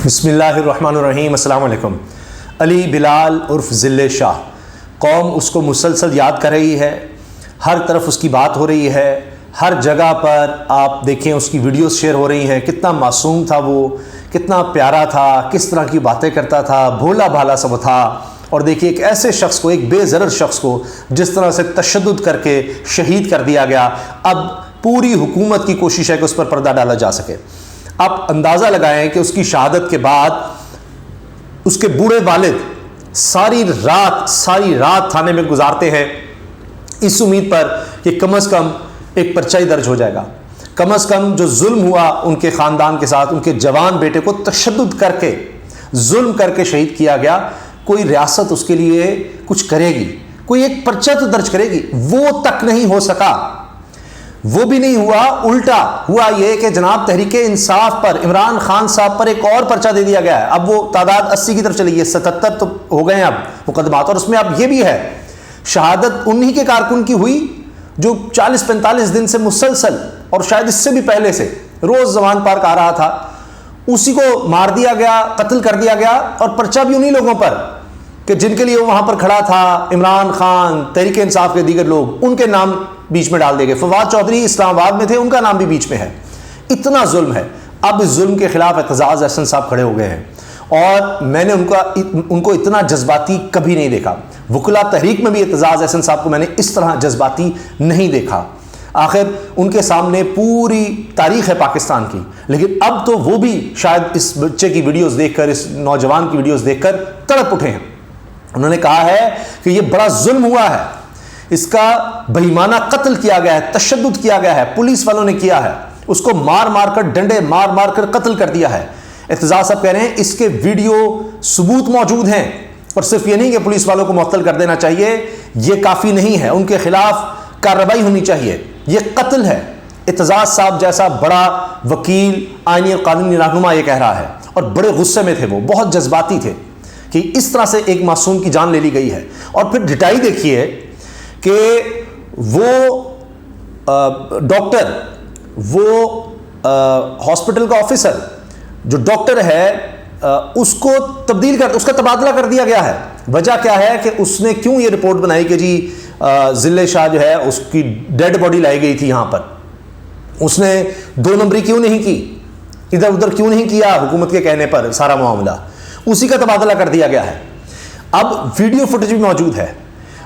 बिस्मिल्लाहिर्रहमानिर्रहीम। अस्सलाम वालेकुम। अली बिलाल उर्फ ज़िल्ले शाह, कौम उसको मुसलसल याद कर रही है, हर तरफ उसकी बात हो रही है, हर जगह पर आप देखें उसकी वीडियोस शेयर हो रही हैं। कितना मासूम था वो, कितना प्यारा था, किस तरह की बातें करता था, भोला भाला सब था। और देखिए एक ऐसे शख्स को, एक बेज़रर शख्स को जिस तरह से तशद्दुद करके शहीद कर दिया गया। अब पूरी हुकूमत की कोशिश है कि उस पर पर्दा डाला जा सके। आप अंदाज़ा लगाएं कि उसकी शहादत के बाद उसके बूढ़े वालिद सारी रात थाने में गुजारते हैं इस उम्मीद पर कि कम अज़ कम एक पर्चा ही दर्ज हो जाएगा। कम अज़ कम जो जुल्म हुआ उनके ख़ानदान के साथ, उनके जवान बेटे को तशद्दुद करके जुल्म करके शहीद किया गया, कोई रियासत उसके लिए कुछ करेगी, कोई एक पर्चा तो दर्ज करेगी, वो तक नहीं हो सका। वो भी नहीं हुआ, उल्टा हुआ ये कि जनाब तहरीक इंसाफ पर, इमरान खान साहब पर एक और पर्चा दे दिया गया है। अब वो तादाद 80 की तरफ चली गई, 77 तो हो गए हैं अब मुकदमात। और उसमें अब ये भी है, शहादत उन्हीं के कारकुन की हुई जो 40-45 दिन से मुसलसल और शायद इससे भी पहले से रोज़ जवान पार्क आ रहा था, उसी को मार दिया गया, कत्ल कर दिया गया। और पर्चा भी उन्हीं लोगों पर कि जिनके लिए वो वहाँ पर खड़ा था, इमरान खान, तहरीक इंसाफ के दीगर लोग, उनके नाम बीच में डाल दिए गए। फवाद चौधरी इस्लामाबाद में थे, उनका नाम भी बीच में है। इतना जुल्म है। अब इस जुल्म के खिलाफ एतजाज़ अहसन साहब खड़े हो गए हैं और मैंने उनको इतना जज्बाती कभी नहीं देखा। वकला तहरीक में भी एतजाज़ अहसन साहब को मैंने इस तरह जज्बाती नहीं देखा। आखिर उनके सामने पूरी तारीख़ है पाकिस्तान की, लेकिन अब तो वो भी शायद इस बच्चे की वीडियोस देखकर, इस नौजवान की वीडियोस देखकर तड़प उठे हैं। उन्होंने कहा है कि ये बड़ा जुल्म हुआ है, इसका बेईमाना कत्ल किया गया है, तशद्दुद किया गया है, पुलिस वालों ने किया है, उसको मार मार कर, डंडे मार मार कर कत्ल कर दिया है। एतजाज़ साहब कह रहे हैं इसके वीडियो सबूत मौजूद हैं, और सिर्फ ये नहीं कि पुलिस वालों को मुअत्तल कर देना चाहिए, ये काफ़ी नहीं है, उनके खिलाफ कार्रवाई होनी चाहिए, ये कत्ल है। एतजाज़ साहब जैसा बड़ा वकील, आईनी और कानूनी रहनुमा ये कह रहा है, और बड़े गुस्से में थे, वो बहुत जज्बाती थे कि इस तरह से एक मासूम की जान ले ली गई है। और फिर डिटाई देखिए कि वो डॉक्टर, वो हॉस्पिटल का ऑफिसर जो डॉक्टर है, उसको उसका तबादला कर दिया गया है। वजह क्या है कि उसने क्यों ये रिपोर्ट बनाई कि जी ज़िल्ले शाह जो है उसकी डेड बॉडी लाई गई थी यहाँ पर, उसने 2 नंबरी क्यों नहीं की, इधर उधर क्यों नहीं किया हुकूमत के कहने पर सारा मामला, उसी का तबादला कर दिया गया है। अब वीडियो फुटेज भी मौजूद है।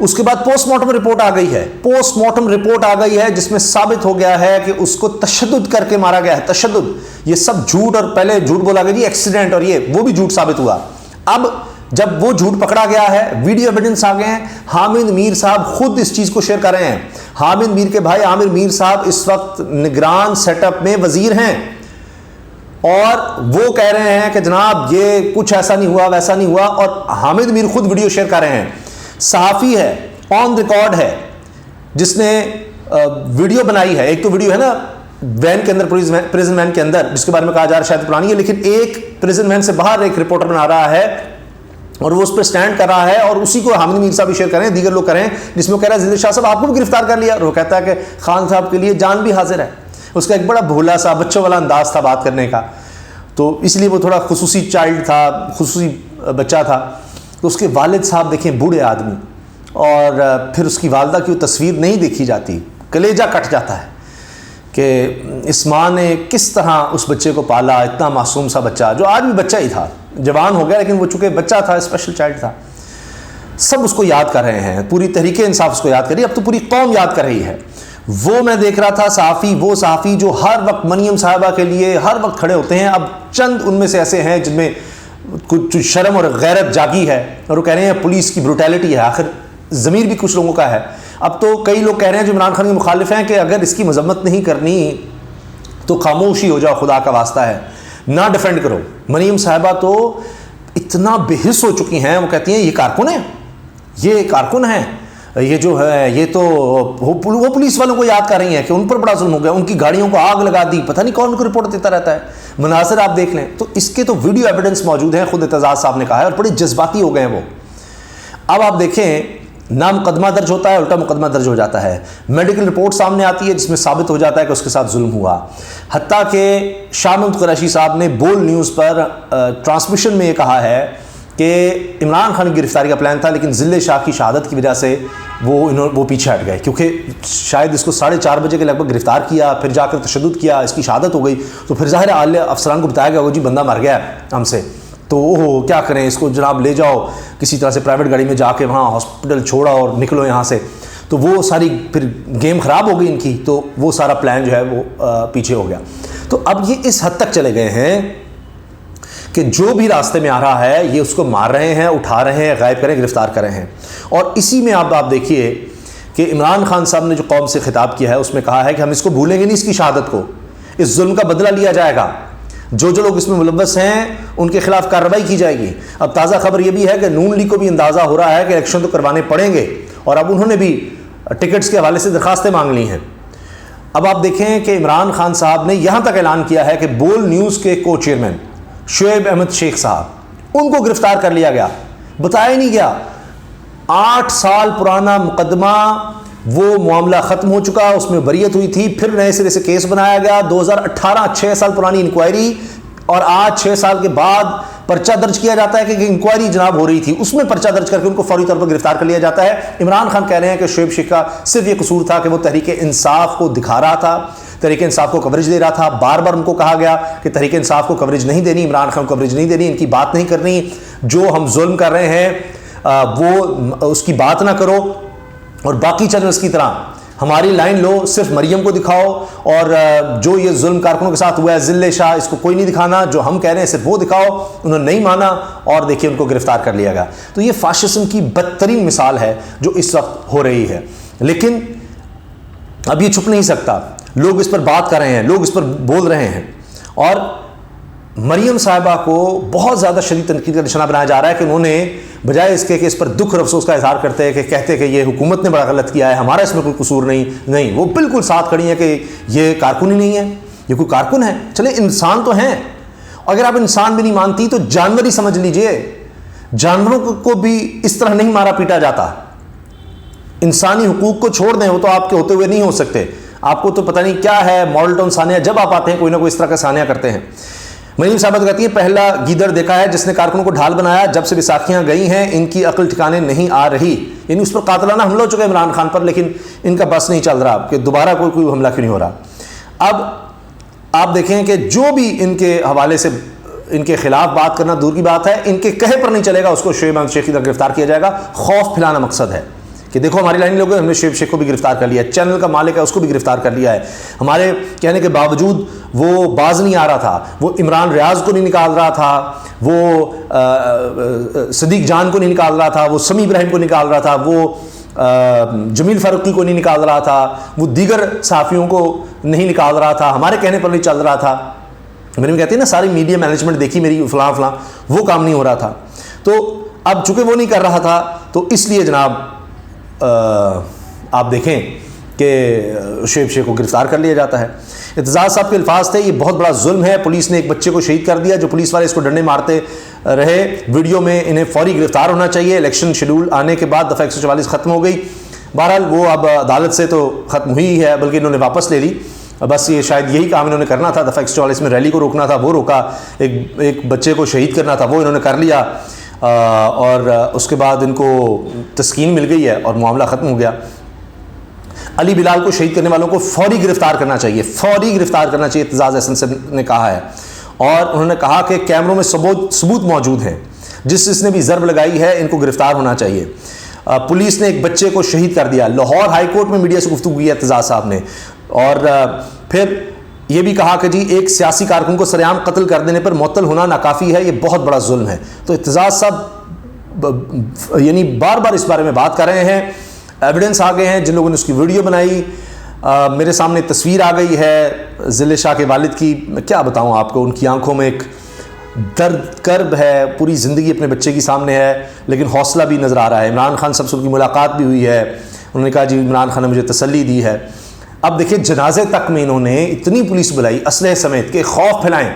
उसके बाद पोस्टमार्टम रिपोर्ट आ गई है, पोस्टमार्टम रिपोर्ट आ गई है जिसमें साबित हो गया है कि उसको तशद्दुद करके मारा गया है। तशद्दुद, ये सब झूठ, और पहले झूठ बोला गया जी एक्सीडेंट, और ये वो भी झूठ साबित हुआ। अब जब वो झूठ पकड़ा गया है, वीडियो एविडेंस आ गए हैं। हामिद मीर साहब खुद इस चीज़ को शेयर कर रहे हैं। हामिद मीर के भाई आमिर मीर साहब इस वक्त निगरान सेटअप में वजीर हैं, और वो कह रहे हैं कि जनाब ये कुछ ऐसा नहीं हुआ, वैसा नहीं हुआ। और हामिद मीर खुद वीडियो शेयर कर रहे हैं। सहाफ़ी है, ऑन रिकॉर्ड है, जिसने वीडियो बनाई है। एक तो वीडियो है ना वैन के अंदर, प्रिजन वैन के अंदर, जिसके बारे में कहा जा रहा है शायद पुरानी है, लेकिन एक प्रिजन वैन से बाहर एक रिपोर्टर बना रहा है और वो उस पर स्टैंड कर रहा है, और उसी को हामिद मीर साहब भी शेयर करें, दीगर लोग करें, जिसमें कह रहा है ज़िल्ले शाह साहब आपको भी गिरफ्तार कर लिया। और वो कहता है कि खान साहब के लिए जान भी हाजिर है। उसका एक बड़ा भोला सा बच्चों वाला अंदाज था बात करने का, तो इसलिए वो थोड़ा खुसूसी चाइल्ड था, खुसूसी बच्चा था। तो उसके वालिद साहब देखें, बूढ़े आदमी, और फिर उसकी वालदा की वो तस्वीर नहीं देखी जाती, कलेजा कट जाता है कि इस माँ ने किस तरह उस बच्चे को पाला। इतना मासूम सा बच्चा, जो आज भी बच्चा ही था, जवान हो गया लेकिन वो चूँकि बच्चा था, स्पेशल चाइल्ड था। सब उसको याद कर रहे हैं, पूरी तहरीक इंसाफ उसको याद कर रही है, अब तो पूरी कौम याद कर रही है। वो मैं देख रहा था सहाफ़ी, वो सहाफ़ी जो हर वक्त मरियम साहिबा के लिए हर वक्त खड़े होते हैं। अब चंद उनमें से ऐसे हैं जिनमें कुछ शर्म और गैरत जागी है, और वो कह रहे हैं पुलिस की ब्रूटैलिटी है। आखिर ज़मीर भी कुछ लोगों का है। अब तो कई लोग कह रहे हैं जो इमरान खान के मुखालिफ हैं कि अगर इसकी मजम्मत नहीं करनी तो खामोशी हो जाओ, खुदा का वास्ता है, ना डिफेंड करो। मरियम साहिबा तो इतना बेहिस हो चुकी हैं, वो कहती हैं ये कारकुन है, ये कारकुन है, ये जो है ये तो वो पुलिस वालों को याद कर रही हैं कि उन पर बड़ा जुल्म हो गया, उनकी गाड़ियों को आग लगा दी, पता नहीं कौन उनको रिपोर्ट देता रहता है। मनाज़िर आप देख लें तो इसके तो वीडियो एविडेंस मौजूद है, खुद एतजाज़ साहब ने कहा है, और बड़े जज्बाती हो गए हैं वो। अब आप देखें نہ مقدمہ درج ہوتا ہے، الٹا مقدمہ درج ہو جاتا ہے، میڈیکل رپورٹ سامنے آتی ہے جس میں ثابت ہو جاتا ہے کہ اس کے ساتھ ظلم ہوا۔ حتیٰ کہ شاہ محمود قریشی صاحب نے بول نیوز پر ٹرانسمیشن میں یہ کہا ہے کہ عمران خان کی گرفتاری کا پلان تھا، لیکن ذل شاہ کی شہادت کی وجہ سے وہ پیچھے ہٹ گئے، کیونکہ شاید اس کو 4:30 بجے کے لگ بھگ گرفتار کیا، پھر جا کر تشدد کیا، اس کی شہادت ہو گئی، تو پھر ظاہر اعلی افسران کو بتایا گیا وہ جی بندہ مر گیا ہے ہم سے، تو اوہ کیا کریں، اس کو جناب لے جاؤ کسی طرح سے پرائیویٹ گاڑی میں، جا کے وہاں ہاسپٹل چھوڑا اور نکلو یہاں سے، تو وہ ساری پھر گیم خراب ہو گئی ان کی، تو وہ سارا پلان جو ہے وہ پیچھے ہو گیا۔ تو اب یہ اس حد تک چلے گئے ہیں کہ جو بھی راستے میں آ رہا ہے یہ اس کو مار رہے ہیں، اٹھا رہے ہیں، غائب کریں، گرفتار کر رہے ہیں۔ اور اسی میں آپ دیکھیے کہ عمران خان صاحب نے جو قوم سے خطاب کیا ہے اس میں کہا ہے کہ ہم اس کو بھولیں گے نہیں، اس کی شہادت کو، اس ظلم کا بدلہ لیا جائے گا، جو لوگ اس میں ملوث ہیں ان کے خلاف کارروائی کی جائے گی۔ اب تازہ خبر یہ بھی ہے کہ نون لیگ کو بھی اندازہ ہو رہا ہے کہ الیکشن تو کروانے پڑیں گے، اور اب انہوں نے بھی ٹکٹس کے حوالے سے درخواستیں مانگ لی ہیں۔ اب آپ دیکھیں کہ عمران خان صاحب نے یہاں تک اعلان کیا ہے کہ بول نیوز کے کو چیئرمین شعیب احمد شیخ صاحب، ان کو گرفتار کر لیا گیا، بتایا ہی نہیں گیا۔ 8 سال پرانا مقدمہ، وہ معاملہ ختم ہو چکا، اس میں بریت ہوئی تھی، پھر نئے سرے سے کیس بنایا گیا، 2018 6 سال پرانی انکوائری، اور آج 6 سال کے بعد پرچہ درج کیا جاتا ہے کہ انکوائری جناب ہو رہی تھی، اس میں پرچہ درج کر کے ان کو فوری طور پر گرفتار کر لیا جاتا ہے۔ عمران خان کہہ رہے ہیں کہ شعیب شیخ کا صرف یہ قصور تھا کہ وہ تحریک انصاف کو دکھا رہا تھا، تحریک انصاف کو کوریج دے رہا تھا، بار بار ان کو کہا گیا کہ تحریک انصاف کو کوریج نہیں دینی، عمران خان کو کوریج نہیں دینی، ان کی بات نہیں کرنی، جو ہم ظلم کر رہے ہیں وہ اس کی بات نہ کرو، اور باقی چینلز کی طرح ہماری لائن لو، صرف مریم کو دکھاؤ، اور جو یہ ظلم کارکنوں کے ساتھ ہوا ہے ذل شاہ، اس کو کوئی نہیں دکھانا، جو ہم کہہ رہے ہیں صرف وہ دکھاؤ۔ انہوں نے نہیں مانا اور دیکھیے ان کو گرفتار کر لیا گیا۔ تو یہ فاشزم کی بدترین مثال ہے جو اس وقت ہو رہی ہے، لیکن اب یہ چھپ نہیں سکتا، لوگ اس پر بات کر رہے ہیں، لوگ اس پر بول رہے ہیں، اور مریم صاحبہ کو بہت زیادہ شدید تنقید کا نشانہ بنایا جا رہا ہے کہ انہوں نے بجائے اس کے کہ اس پر دکھ اور افسوس کا اظہار کرتے ہیں، کہ کہتے کہ یہ حکومت نے بڑا غلط کیا ہے، ہمارا اس میں کوئی قصور نہیں، وہ بالکل ساتھ کھڑی ہیں کہ یہ کارکن ہی نہیں ہے، یہ کوئی کارکن ہے، چلے انسان تو ہیں، اگر آپ انسان بھی نہیں مانتی تو جانور ہی سمجھ لیجئے، جانوروں کو بھی اس طرح نہیں مارا پیٹا جاتا۔ انسانی حقوق کو چھوڑ دیں، وہ تو آپ کے ہوتے ہوئے نہیں ہو سکتے، آپ کو تو پتہ نہیں کیا ہے ماڈل ٹاؤن ثانیہ، جب آپ آتے ہیں کوئی نہ کوئی اس طرح کا ثانیہ کرتے ہیں۔ مریم صاحبہ کہتی ہے پہلا گیدڑ دیکھا ہے جس نے کارکنوں کو ڈھال بنایا، جب سے بیساکھیاں گئی ہیں ان کی عقل ٹھکانے نہیں آ رہی، یعنی اس پر قاتلانہ حملہ ہو چکا ہے عمران خان پر، لیکن ان کا بس نہیں چل رہا کہ دوبارہ کوئی حملہ کیوں نہیں ہو رہا۔ اب آپ دیکھیں کہ جو بھی ان کے حوالے سے ان کے خلاف بات کرنا دور کی بات ہے، ان کے کہے پر نہیں چلے گا، اس کو شعیب احمد شیخ کی طرف گرفتار کیا جائے گا۔ خوف پھیلانا مقصد ہے کہ دیکھو ہماری لائن لوگ، ہم نے شعیب شیخ کو بھی گرفتار کر لیا ہے، چینل کا مالک ہے اس کو بھی گرفتار کر لیا ہے، ہمارے کہنے کے باوجود وہ باز نہیں آ رہا تھا، وہ عمران ریاض کو نہیں نکال رہا تھا، وہ صدیق جان کو نہیں نکال رہا تھا، وہ سمیع ابراہیم کو نکال رہا تھا، وہ جمیل فاروقی کو نہیں نکال رہا تھا، وہ دیگر صحافیوں کو نہیں نکال رہا تھا، ہمارے کہنے پر نہیں چل رہا تھا۔ میرے کہتے ہیں نا ساری میڈیا مینجمنٹ دیکھی میری، فلاں وہ کام نہیں ہو رہا تھا، تو اب چونکہ وہ نہیں کر رہا تھا تو اس لیے جناب آپ دیکھیں کہ شعیب شیخ کو گرفتار کر لیا جاتا ہے۔ اعتزاز صاحب کے الفاظ تھے، یہ بہت بڑا ظلم ہے، پولیس نے ایک بچے کو شہید کر دیا، جو پولیس والے اس کو ڈنڈے مارتے رہے ویڈیو میں، انہیں فوری گرفتار ہونا چاہیے۔ الیکشن شیڈول آنے کے بعد دفعہ 144 ختم ہو گئی، بہرحال وہ اب عدالت سے تو ختم ہوئی ہے، بلکہ انہوں نے واپس لے لی، بس یہ شاید یہی کام انہوں نے کرنا تھا، دفعہ 144 میں ریلی کو روکنا تھا وہ روکا، ایک بچے کو شہید کرنا تھا وہ انہوں نے کر لیا، اور اس کے بعد ان کو تسکین مل گئی ہے اور معاملہ ختم ہو گیا۔ علی بلال کو شہید کرنے والوں کو فوری گرفتار کرنا چاہیے، فوری گرفتار کرنا چاہیے، اعتزاز احسن سے نے کہا ہے، اور انہوں نے کہا کہ کیمروں میں ثبوت موجود ہیں، جس نے بھی ضرب لگائی ہے ان کو گرفتار ہونا چاہیے۔ پولیس نے ایک بچے کو شہید کر دیا، لاہور ہائی کورٹ میں میڈیا سے گفتگو کی ہے اعتزاز صاحب نے، اور پھر یہ بھی کہا کہ جی ایک سیاسی کارکن کو سرعام قتل کر دینے پر معطل ہونا ناکافی ہے، یہ بہت بڑا ظلم ہے۔ تو اعتزاز صاحب یعنی بار بار اس بارے میں بات کر رہے ہیں، ایویڈنس آ گئے ہیں، جن لوگوں نے اس کی ویڈیو بنائی، میرے سامنے تصویر آ گئی ہے ذل شاہ کے والد کی، میں کیا بتاؤں آپ کو، ان کی آنکھوں میں ایک درد کرب ہے، پوری زندگی اپنے بچے کی سامنے ہے، لیکن حوصلہ بھی نظر آ رہا ہے۔ عمران خان صاحب سے ان کی ملاقات بھی ہوئی ہے، انہوں نے کہا جی عمران خان نے مجھے تسلی دی ہے۔ اب دیکھیں جنازے تک میں انہوں نے اتنی پولیس بلائی اسلحے سمیت کہ خوف پھیلائیں،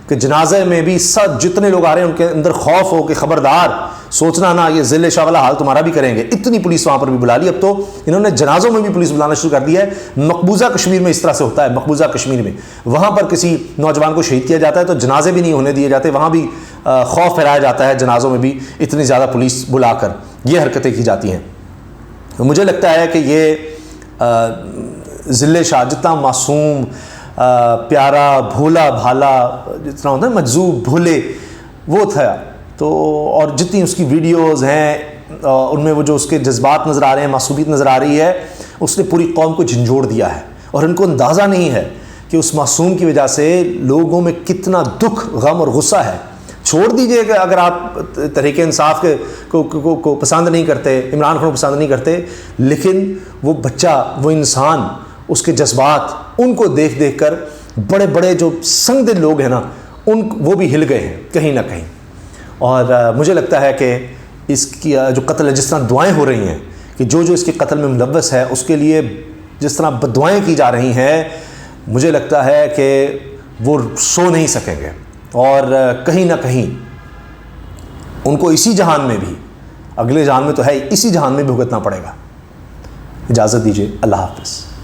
کہ جنازے میں بھی سب جتنے لوگ آ رہے ہیں ان کے اندر خوف ہو کہ خبردار सोचना ना ये ज़िले शाह वाला हाल तुम्हारा भी करेंगे। इतनी पुलिस वहाँ पर भी बुला ली। अब तो इन्होंने जनाजों में भी पुलिस बुलाना शुरू कर दिया है। मकबूजा कश्मीर में इस तरह से होता है, मकबूजा कश्मीर में वहाँ पर किसी नौजवान को शहीद किया जाता है तो जनाजे भी नहीं होने दिए जाते, वहाँ भी खौफ फैलाया जाता है, जनाजों में भी इतनी ज़्यादा पुलिस बुलाकर ये हरकतें की जाती हैं। मुझे लगता है कि ये ज़िले शाह जितना मासूम, प्यारा, भोला भाला जितना होता है, मजजूब भोले वो था, तो और जितनी उसकी वीडियोस हैं उनमें वो जो उसके जज्बात नज़र आ रहे हैं, मासूमियत नज़र आ रही है, उसने पूरी कौम को झंझोड़ दिया है। और इनको अंदाज़ा नहीं है कि उस मासूम की वजह से लोगों में कितना दुख, गम और गुस्सा है। छोड़ दीजिए कि अगर आप तहरीक इंसाफ को पसंद नहीं करते, इमरान खान को पसंद नहीं करते, लेकिन वो बच्चा, वो इंसान, उसके जज्बात, उनको देख देख कर बड़े बड़े जो संगदिल लोग हैं ना, वो भी हिल गए हैं कहीं ना कहीं। और मुझे लगता है कि इसकी जो कत्ल, जिस तरह दुआएं हो रही हैं कि जो जो इसके कत्ल में मुलव्वस है उसके लिए जिस तरह बद्दुआएं की जा रही हैं, मुझे लगता है कि वो सो नहीं सकेंगे और कहीं ना कहीं उनको इसी जहान में भी, अगले जहान में तो है, इसी जहान में भी भुगतना पड़ेगा। इजाज़त दीजिए, अल्लाह हाफ़िज़।